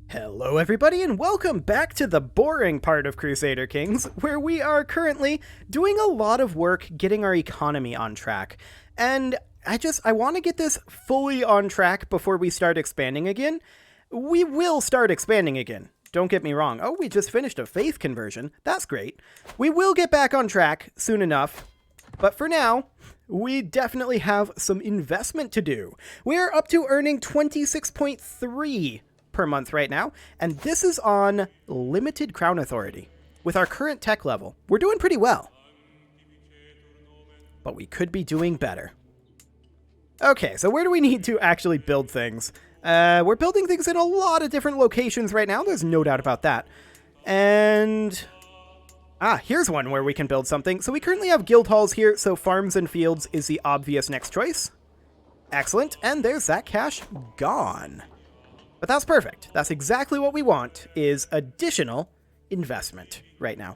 Hello everybody and welcome back to the boring part of Crusader Kings, where we are currently doing a lot of work getting our economy on track. And I want to get this fully on track before we start expanding again. We will start expanding again. Don't get me wrong. Oh, we just finished a faith conversion. That's great. We will get back on track soon enough. But for now, we definitely have some investment to do. We are up to earning 26.3 per month right now, and this is on limited crown authority. With our current tech level, we're doing pretty well. But we could be doing better. Okay, so where do we need to actually build things? We're building things in a lot of different locations right now, there's no doubt about that. And here's one where we can build something. So we currently have guild halls here, so farms and fields is the obvious next choice. Excellent, and there's that cash gone. But that's perfect. That's exactly what we want, is additional investment right now.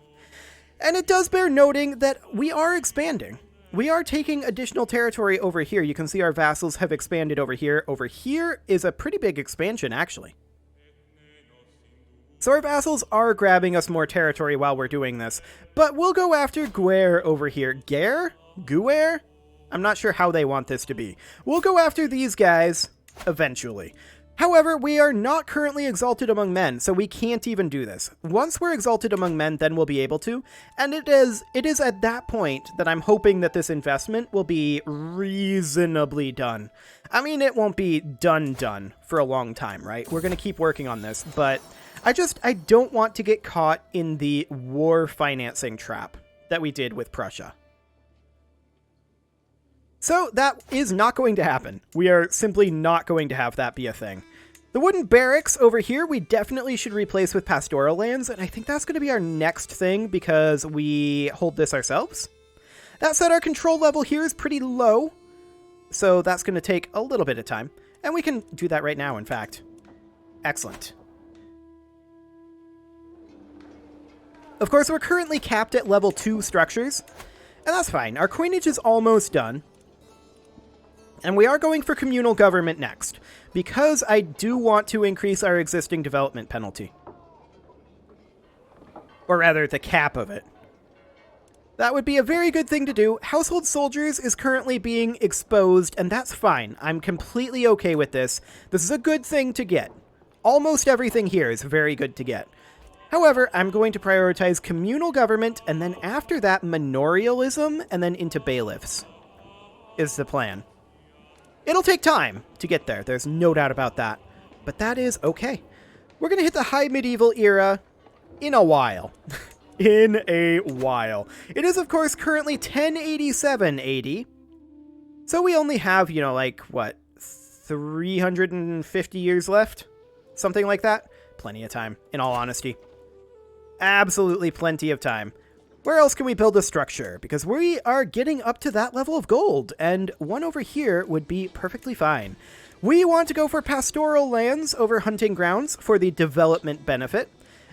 And it does bear noting that we are expanding. We are taking additional territory over here. You can see our vassals have expanded over here. Over here is a pretty big expansion, actually. So our vassals are grabbing us more territory while we're doing this. But we'll go after Guer over here. Guer? I'm not sure how they want this to be. We'll go after these guys eventually. However, we are not currently exalted among men, so we can't even do this. Once we're exalted among men, then we'll be able to, and it is at that point that I'm hoping that this investment will be reasonably done. I mean, it won't be done for a long time, right? We're going to keep working on this, but I don't want to get caught in the war financing trap that we did with Prussia. So that is not going to happen. We are simply not going to have that be a thing. The wooden barracks over here, we definitely should replace with pastoral lands, and I think that's going to be our next thing because we hold this ourselves. That said, our control level here is pretty low, so that's going to take a little bit of time, and we can do that right now, in fact. Excellent. Of course, we're currently capped at level 2 structures, and that's fine. Our coinage is almost done. And we are going for communal government next, because I do want to increase our existing development penalty. Or rather, the cap of it. That would be a very good thing to do. Household soldiers is currently being exposed, and that's fine. I'm completely okay with this. This is a good thing to get. Almost everything here is very good to get. However, I'm going to prioritize communal government, and then after that, manorialism, and then into bailiffs is the plan. It'll take time to get there, there's no doubt about that. But that is okay. We're going to hit the High Medieval era in a while. In a while. It is, of course, currently 1087 AD. So we only have, 350 years left? Something like that? Plenty of time, in all honesty. Absolutely plenty of time. Where else can we build a structure? Because we are getting up to that level of gold, and one over here would be perfectly fine. We want to go for pastoral lands over hunting grounds for the development benefit,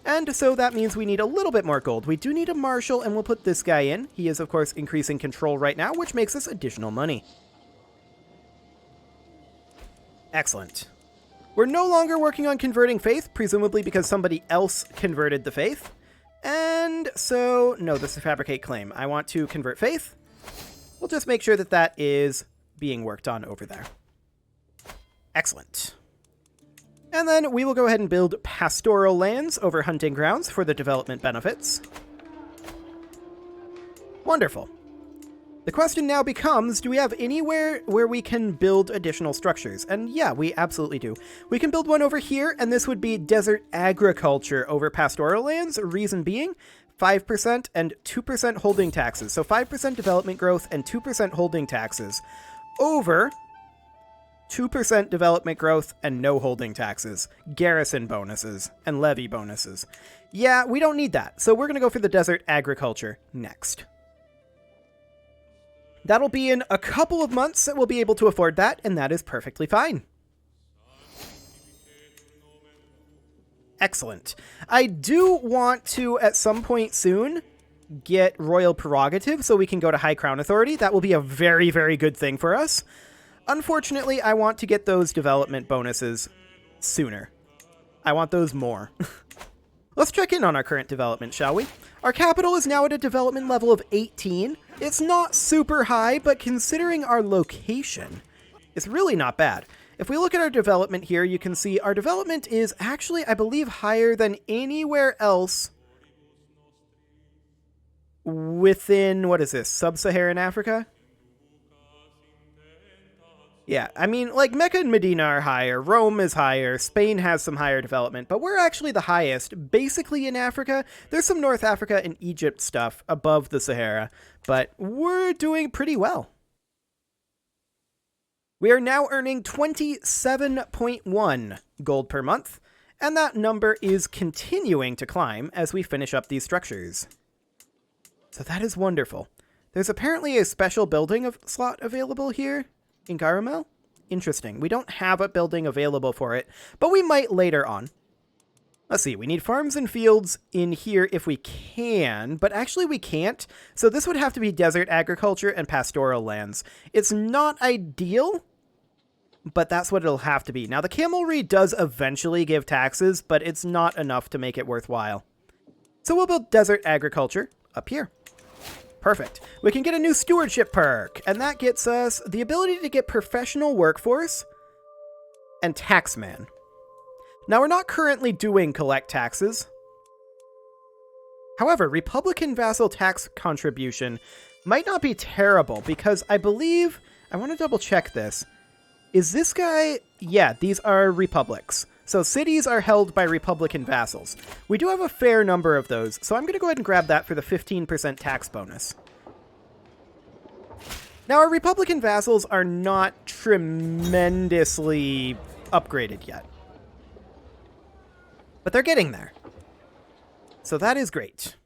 and so that means we need a little bit more gold. We do need a marshal, and we'll put this guy in. He is, of course, increasing control right now, which makes us additional money. Excellent. We're no longer working on converting faith, presumably because somebody else converted the faith. And so, no, this is fabricate claim. I want to convert faith. We'll just make sure that that is being worked on over there. Excellent. And then we will go ahead and build pastoral lands over hunting grounds for the development benefits. Wonderful. The question now becomes, do we have anywhere where we can build additional structures? And yeah, we absolutely do. We can build one over here, and this would be desert agriculture over pastoral lands. Reason being, 5% and 2% holding taxes. So 5% development growth and 2% holding taxes over 2% development growth and no holding taxes, garrison bonuses, and levy bonuses. Yeah, we don't need that. So we're going to go for the desert agriculture next. That'll be in a couple of months that we'll be able to afford that, and that is perfectly fine. Excellent. I do want to, at some point soon, get royal prerogative so we can go to high crown authority. That will be a very, very good thing for us. Unfortunately, I want to get those development bonuses sooner. I want those more. Let's check in on our current development, shall we? Our capital is now at a development level of 18. It's not super high, but considering our location, it's really not bad. If we look at our development here, you can see our development is actually, I believe, higher than anywhere else within, what is this, sub-Saharan Africa? Yeah, I mean, like, Mecca and Medina are higher, Rome is higher, Spain has some higher development, but we're actually the highest, basically in Africa. There's some North Africa and Egypt stuff above the Sahara, but we're doing pretty well. We are now earning 27.1 gold per month, and that number is continuing to climb as we finish up these structures. So that is wonderful. There's apparently a special building slot available here in Caramel? Interesting. We don't have a building available for it, but we might later on. Let's see, we need farms and fields in here if we can, but actually we can't. So this would have to be desert agriculture and pastoral lands. It's not ideal, but that's what it'll have to be. Now the camelry does eventually give taxes, but it's not enough to make it worthwhile. So we'll build desert agriculture up here. Perfect. We can get a new stewardship perk, and that gets us the ability to get professional workforce and taxman. Now, we're not currently doing collect taxes. However, Republican vassal tax contribution might not be terrible, because I believe, I want to double check this. Is this guy, yeah, these are republics. So cities are held by Republican vassals. We do have a fair number of those, so I'm going to go ahead and grab that for the 15% tax bonus. Now, our Republican vassals are not tremendously upgraded yet, but they're getting there. So that is great.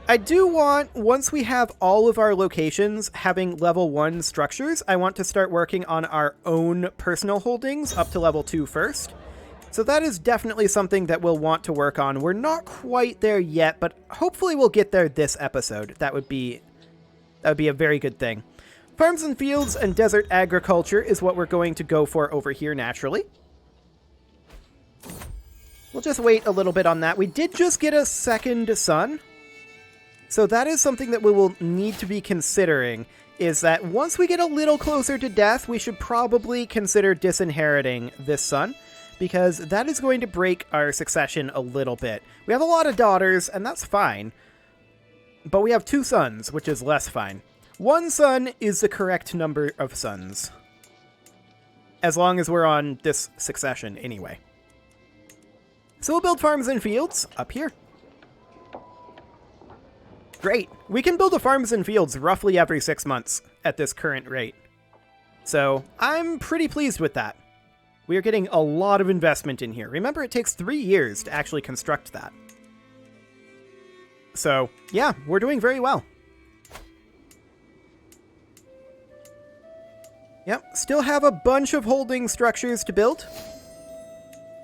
I do want, once we have all of our locations having level 1 structures, I want to start working on our own personal holdings up to level 2 first. So that is definitely something that we'll want to work on. We're not quite there yet, but hopefully we'll get there this episode. That would be a very good thing. Farms and fields and desert agriculture is what we're going to go for over here naturally. We'll just wait a little bit on that. We did just get a second son. So that is something that we will need to be considering, is that once we get a little closer to death, we should probably consider disinheriting this son, because that is going to break our succession a little bit. We have a lot of daughters, and that's fine, but we have 2 sons, which is less fine. 1 son is the correct number of sons, as long as we're on this succession anyway. So we'll build farms and fields up here. Great. We can build a farms and fields roughly every 6 months at this current rate. So I'm pretty pleased with that. We are getting a lot of investment in here. Remember, it takes 3 years to actually construct that. So yeah, we're doing very well. Yep, still have a bunch of holding structures to build.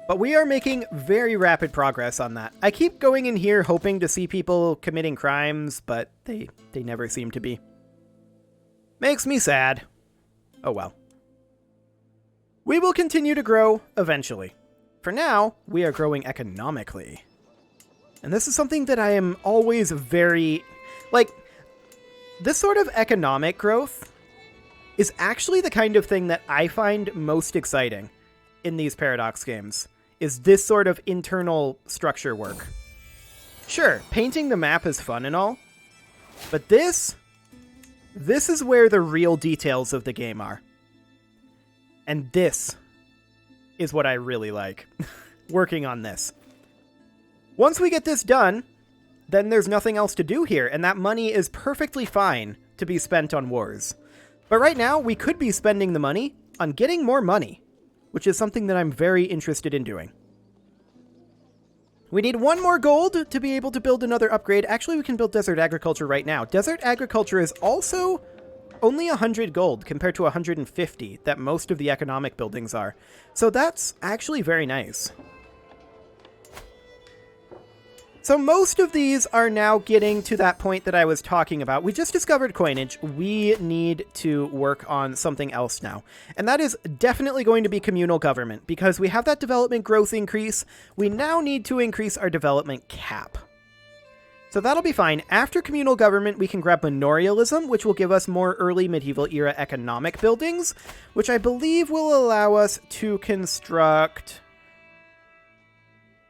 But we are making very rapid progress on that. I keep going in here hoping to see people committing crimes, but they never seem to be. Makes me sad. Oh well. We will continue to grow eventually. For now, we are growing economically. And this is something that I am always very... like, this sort of economic growth is actually the kind of thing that I find most exciting in these Paradox games. Is this sort of internal structure work. Sure, painting the map is fun and all, but this is where the real details of the game are. And this is what I really like, working on this. Once we get this done, then there's nothing else to do here, and that money is perfectly fine to be spent on wars. But right now, we could be spending the money on getting more money, which is something that I'm very interested in doing. We need 1 more gold to be able to build another upgrade. Actually, we can build desert agriculture right now. Desert agriculture is also only 100 gold compared to 150 that most of the economic buildings are. So that's actually very nice. So most of these are now getting to that point that I was talking about. We just discovered coinage. We need to work on something else now. And that is definitely going to be communal government, because we have that development growth increase. We now need to increase our development cap. So that'll be fine. After communal government, we can grab manorialism, which will give us more early medieval era economic buildings, which I believe will allow us to construct...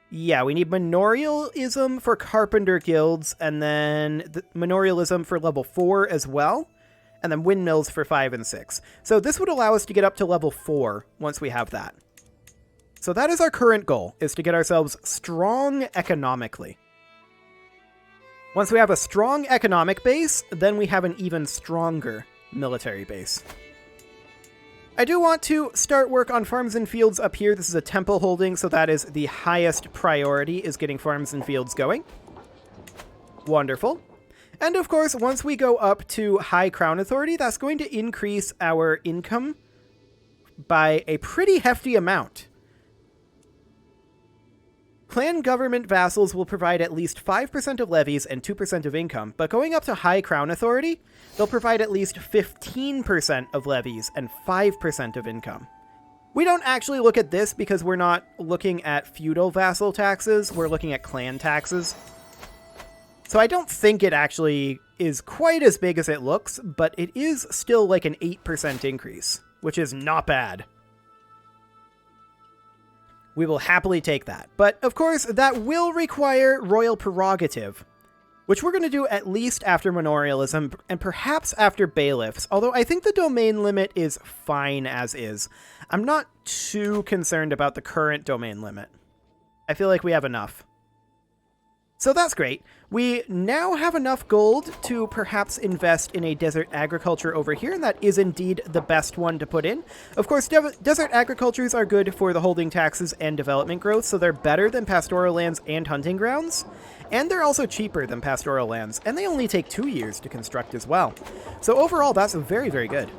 Yeah, we need manorialism for carpenter guilds, and then manorialism for level 4 as well, and then windmills for 5 and 6. So this would allow us to get up to level 4 once we have that. So that is our current goal, is to get ourselves strong economically. Once we have a strong economic base, then we have an even stronger military base. I do want to start work on farms and fields up here. This is a temple holding, so that is the highest priority, is getting farms and fields going. Wonderful. And of course, once we go up to high crown authority, that's going to increase our income by a pretty hefty amount. Clan government vassals will provide at least 5% of levies and 2% of income, but going up to high crown authority, they'll provide at least 15% of levies and 5% of income. We don't actually look at this because we're not looking at feudal vassal taxes, we're looking at clan taxes. So I don't think it actually is quite as big as it looks, but it is still like an 8% increase, which is not bad. We will happily take that. But, of course, that will require royal prerogative, which we're going to do at least after manorialism, and perhaps after bailiffs, although I think the domain limit is fine as is. I'm not too concerned about the current domain limit. I feel like we have enough. So that's great. We now have enough gold to perhaps invest in a desert agriculture over here, and that is indeed the best one to put in. Of course, desert agricultures are good for the holding taxes and development growth, so they're better than pastoral lands and hunting grounds. And they're also cheaper than pastoral lands, and they only take 2 years to construct as well. So overall, that's very, very good.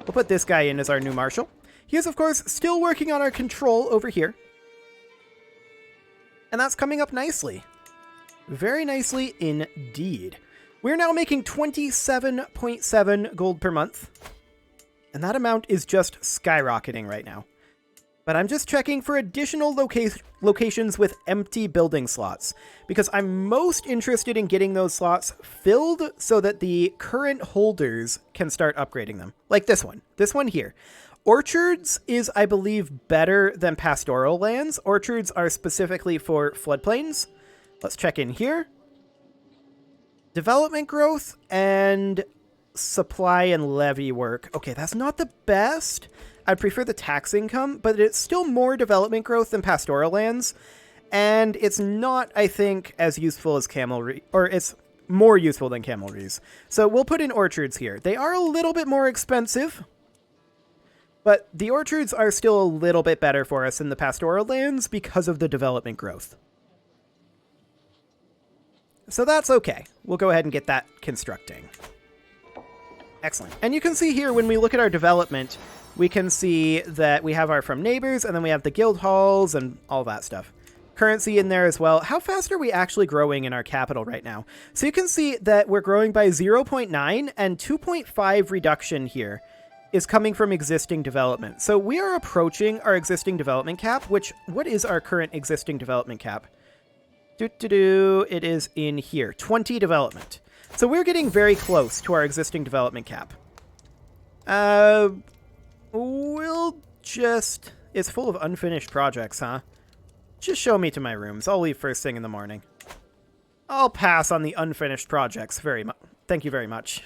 We'll put this guy in as our new marshal. He is, of course, still working on our control over here. And that's coming up nicely. Very nicely indeed. We're now making 27.7 gold per month. And that amount is just skyrocketing right now. But I'm just checking for additional locations with empty building slots, because I'm most interested in getting those slots filled so that the current holders can start upgrading them. Like this one here. Orchards is, I believe, better than pastoral lands. Orchards are specifically for floodplains. Let's check in here. Development growth and supply and levy work. Okay, that's not the best. I'd prefer the tax income, but it's still more development growth than pastoral lands. And it's not, I think, as useful as camelry, or it's more useful than camelries. So we'll put in orchards here. They are a little bit more expensive, but the orchards are still a little bit better for us than the pastoral lands because of the development growth. So that's okay. We'll go ahead and get that constructing. Excellent. And you can see here, when we look at our development, we can see that we have our from neighbors, and then we have the guild halls and all that stuff. Currency in there as well. How fast are we actually growing in our capital right now? So you can see that we're growing by 0.9, and 2.5 reduction here is coming from existing development. So we are approaching our existing development cap, which, what is our current existing development cap? It is in here, 20 development. So we're getting very close to our existing development cap. We'll just... It's full of unfinished projects, huh? Just show me to my rooms. I'll leave first thing in the morning. I'll pass on the unfinished projects. Thank you very much.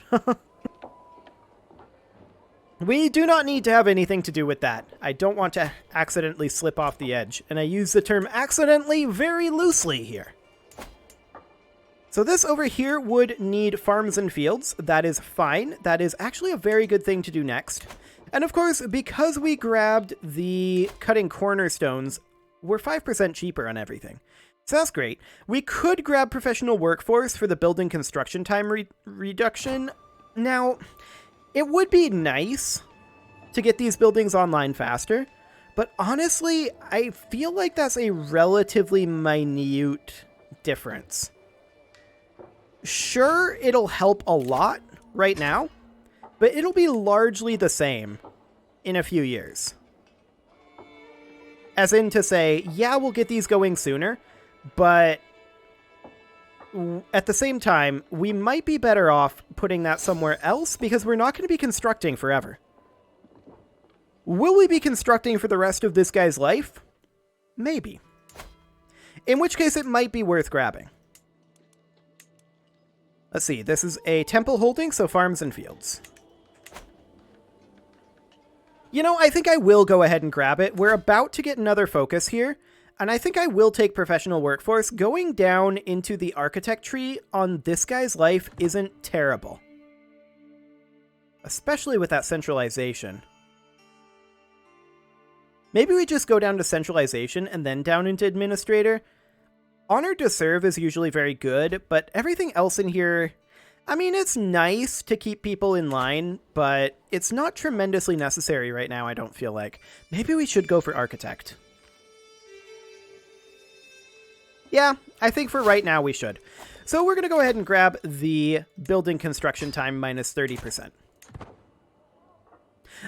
We do not need to have anything to do with that. I don't want to accidentally slip off the edge, and I use the term accidentally very loosely here. So this over here would need farms and fields. That is fine. That is actually a very good thing to do next. And of course, because we grabbed the cutting cornerstones, we're 5% cheaper on everything. So that's great. We could grab professional workforce for the building construction time reduction. Now... It would be nice to get these buildings online faster, but honestly, I feel like that's a relatively minute difference. Sure, it'll help a lot right now, but it'll be largely the same in a few years. As in to say, yeah, we'll get these going sooner, but at the same time, we might be better off putting that somewhere else because we're not going to be constructing forever. Will we be constructing for the rest of this guy's life? Maybe. In which case, it might be worth grabbing. Let's see, this is a temple holding, so farms and fields. You know, I think I will go ahead and grab it. We're about to get another focus here, and I think I will take professional workforce. Going down into the architect tree on this guy's life isn't terrible. Especially with that centralization. Maybe we just go down to centralization and then down into administrator. Honor to serve is usually very good, but everything else in here, I mean, it's nice to keep people in line, but it's not tremendously necessary right now, I don't feel like. Maybe we should go for architect. Yeah, I think for right now we should. So we're going to go ahead and grab the building construction time minus 30%.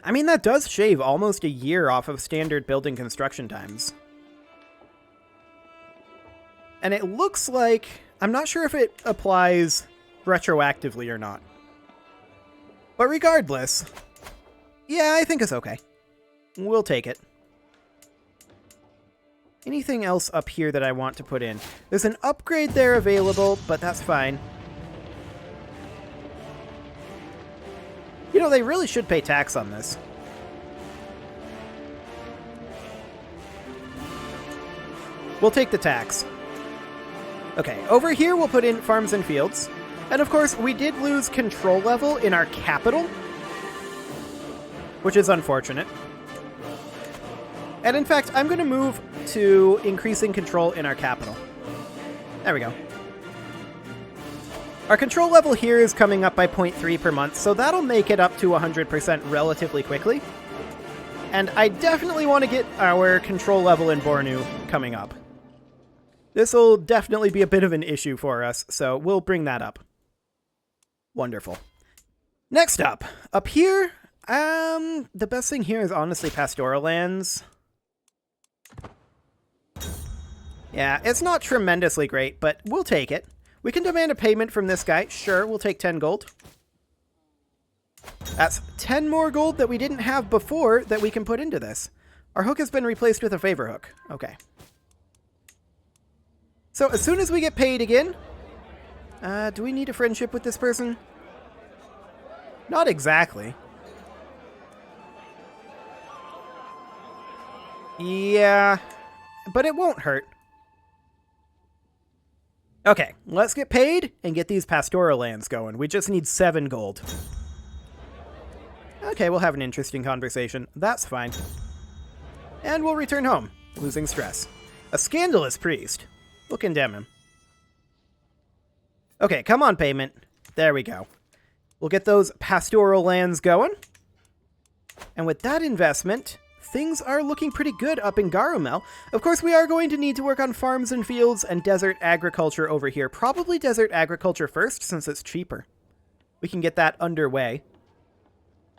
I mean, that does shave almost a year off of standard building construction times. And it looks like, I'm not sure if it applies retroactively or not. But regardless, yeah, I think it's okay. We'll take it. Anything else up here that I want to put in? There's an upgrade there available, but that's fine. You know, they really should pay tax on this. We'll take the tax. Okay, over here we'll put in farms and fields. And of course, we did lose control level in our capital, which is unfortunate. And in fact, I'm going to move to increasing control in our capital. There we go. Our control level here is coming up by 0.3 per month, so that'll make it up to 100% relatively quickly. And I definitely want to get our control level in Bornu coming up. This will definitely be a bit of an issue for us, so we'll bring that up. Wonderful. Next up here, the best thing here is honestly pastoral lands. Yeah, it's not tremendously great, but we'll take it. We can demand a payment from this guy. Sure, we'll take 10 gold. That's 10 more gold that we didn't have before that we can put into this. Our hook has been replaced with a favor hook. Okay. So as soon as we get paid again, do we need a friendship with this person? Not exactly. Yeah, but it won't hurt. Okay, let's get paid and get these pastoral lands going. We just need 7 gold. Okay, we'll have an interesting conversation. That's fine. And we'll return home, losing stress. A scandalous priest. We'll condemn him. Okay, come on, payment. There we go. We'll get those pastoral lands going. And with that investment, things are looking pretty good up in Garumel. Of course, we are going to need to work on farms and fields and desert agriculture over here. Probably desert agriculture first, since it's cheaper. We can get that underway.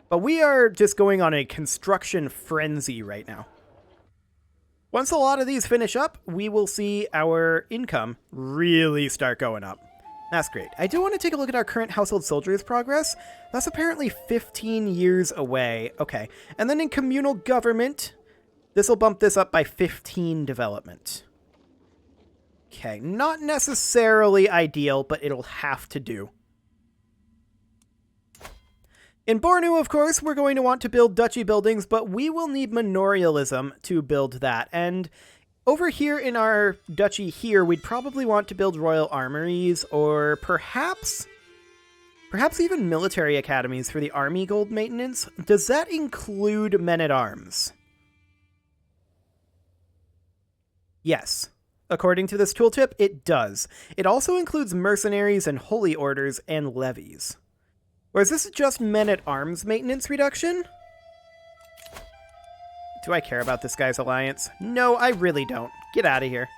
But we are just going on a construction frenzy right now. Once a lot of these finish up, we will see our income really start going up. That's great. I do want to take a look at our current household soldiers progress. That's apparently 15 years away. Okay. And then in communal government, this will bump this up by 15 development. Okay. Not necessarily ideal, but it'll have to do. In Bornu, of course, we're going to want to build duchy buildings, but we will need manorialism to build that. And over here in our duchy here, we'd probably want to build royal armories or perhaps even military academies for the army gold maintenance. Does that include men-at-arms? Yes. According to this tooltip, it does. It also includes mercenaries and holy orders and levies. Or is this just men-at-arms maintenance reduction? Do I care about this guy's alliance? No, I really don't. Get out of here.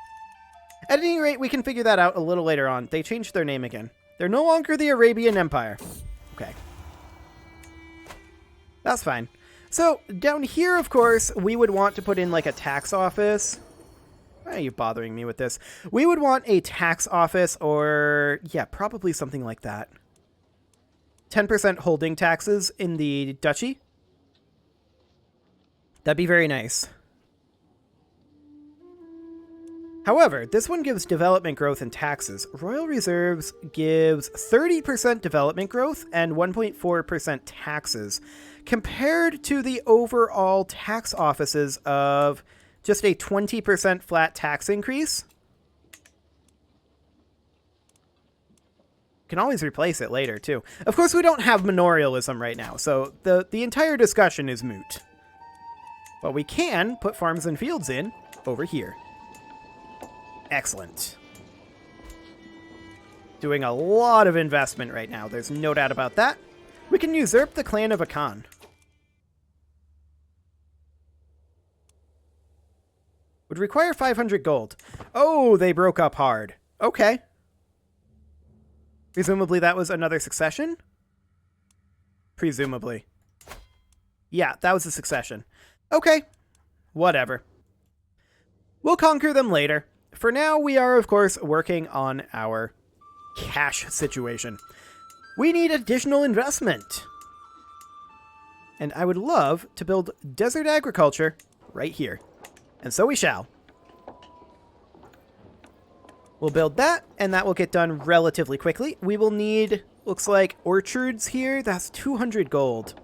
At any rate, we can figure that out a little later on. They changed their name again. They're no longer the Arabian Empire. Okay. That's fine. So, down here, of course, we would want to put in, like, a tax office. Why are you bothering me with this? We would want a tax office or, yeah, probably something like that. 10% holding taxes in the duchy. That'd be very nice. However, this one gives development growth and taxes. Royal Reserves gives 30% development growth and 1.4% taxes, compared to the overall tax offices of just a 20% flat tax increase. Can always replace it later, too. Of course, we don't have manorialism right now, so the entire discussion is moot. But we can put farms and fields in over here. Excellent. Doing a lot of investment right now. There's no doubt about that. We can usurp the clan of Akan. Would require 500 gold. Oh, they broke up hard. Okay. Presumably that was another succession? Presumably. Yeah, that was a succession. Okay. Whatever. We'll conquer them later. For now, we are, of course, working on our cash situation. We need additional investment. And I would love to build desert agriculture right here. And so we shall. We'll build that, and that will get done relatively quickly. We will need, looks like, orchards here. That's 200 gold.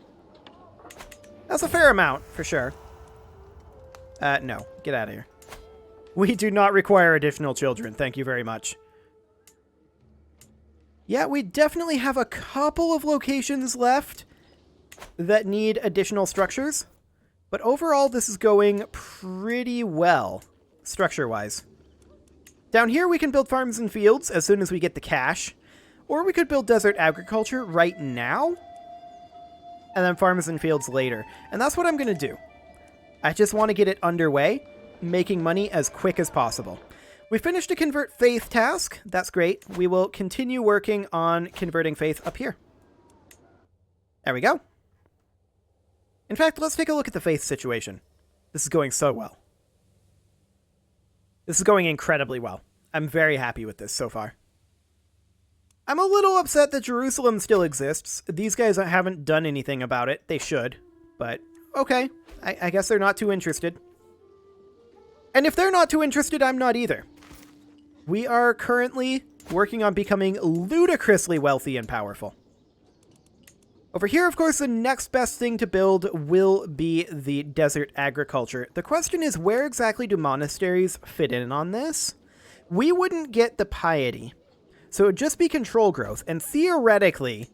That's a fair amount, for sure. No. Get out of here. We do not require additional children. Thank you very much. Yeah, we definitely have a couple of locations left that need additional structures. But overall, this is going pretty well, structure-wise. Down here, we can build farms and fields as soon as we get the cash. Or we could build desert agriculture right now. And then farms and fields later. And that's what I'm going to do. I just want to get it underway, making money as quick as possible. We finished a convert faith task. That's great. We will continue working on converting faith up here. There we go. In fact, let's take a look at the faith situation. This is going so well. This is going incredibly well. I'm very happy with this so far. I'm a little upset that Jerusalem still exists. These guys haven't done anything about it. They should. But, okay. I guess they're not too interested. And if they're not too interested, I'm not either. We are currently working on becoming ludicrously wealthy and powerful. Over here, of course, the next best thing to build will be the desert agriculture. The question is, where exactly do monasteries fit in on this? We wouldn't get the piety. So it would just be control growth. And theoretically,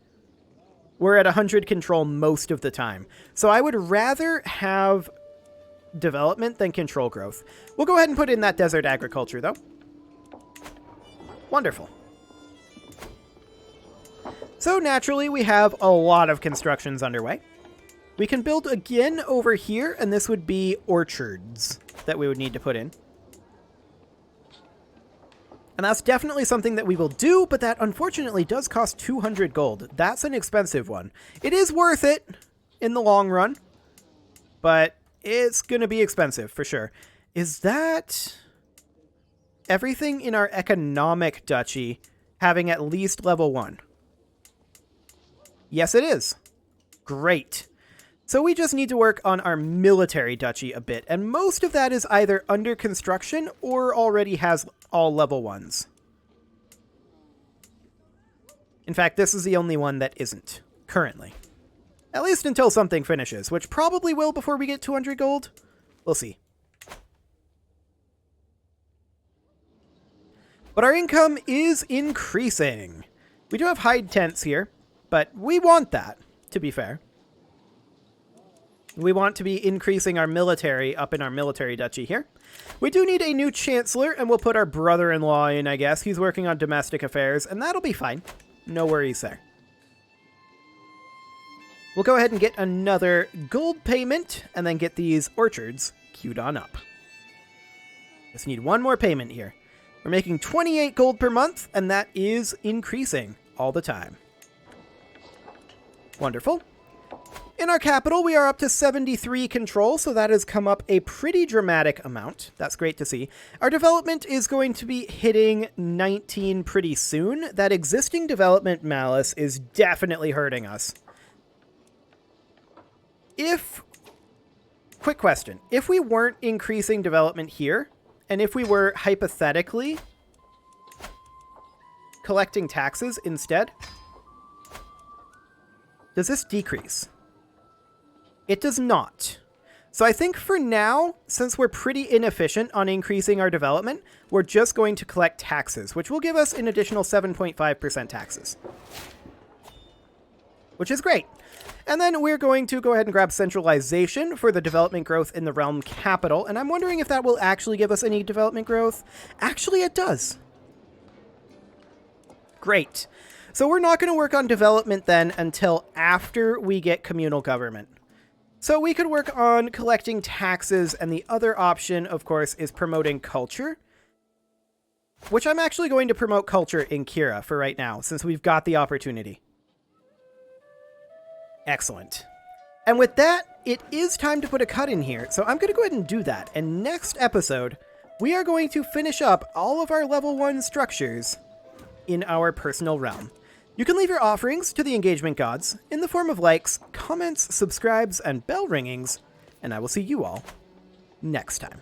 we're at 100 control most of the time. So I would rather have development than control growth. We'll go ahead and put in that desert agriculture, though. Wonderful. So naturally, we have a lot of constructions underway. We can build again over here, and this would be orchards that we would need to put in. And that's definitely something that we will do, but that unfortunately does cost 200 gold. That's an expensive one. It is worth it in the long run, but it's going to be expensive for sure. Is that everything in our economic duchy having at least level 1? Yes, it is. Great. So we just need to work on our military duchy a bit, and most of that is either under construction or already has all level 1s. In fact, this is the only one that isn't, currently. At least until something finishes, which probably will before we get 200 gold. We'll see. But our income is increasing. We do have hide tents here, but we want that, to be fair. We want to be increasing our military up in our military duchy here. We do need a new chancellor, and we'll put our brother-in-law in, I guess. He's working on domestic affairs, and that'll be fine. No worries there. We'll go ahead and get another gold payment, and then get these orchards queued on up. Just need one more payment here. We're making 28 gold per month, and that is increasing all the time. Wonderful. In our capital, we are up to 73 control, so that has come up a pretty dramatic amount. That's great to see. Our development is going to be hitting 19 pretty soon. That existing development malice is definitely hurting us. Quick question. If we weren't increasing development here, and if we were hypothetically collecting taxes instead, does this decrease? It does not. So I think for now, since we're pretty inefficient on increasing our development, we're just going to collect taxes, which will give us an additional 7.5% taxes. Which is great. And then we're going to go ahead and grab centralization for the development growth in the realm capital. And I'm wondering if that will actually give us any development growth. Actually, it does. Great. So we're not going to work on development then until after we get communal government. So we could work on collecting taxes, and the other option, of course, is promoting culture. Which I'm actually going to promote culture in Kira for right now, since we've got the opportunity. Excellent. And with that, it is time to put a cut in here, so I'm going to go ahead and do that. And next episode, we are going to finish up all of our level 1 structures in our personal realm. You can leave your offerings to the engagement gods in the form of likes, comments, subscribes, and bell ringings, and I will see you all next time.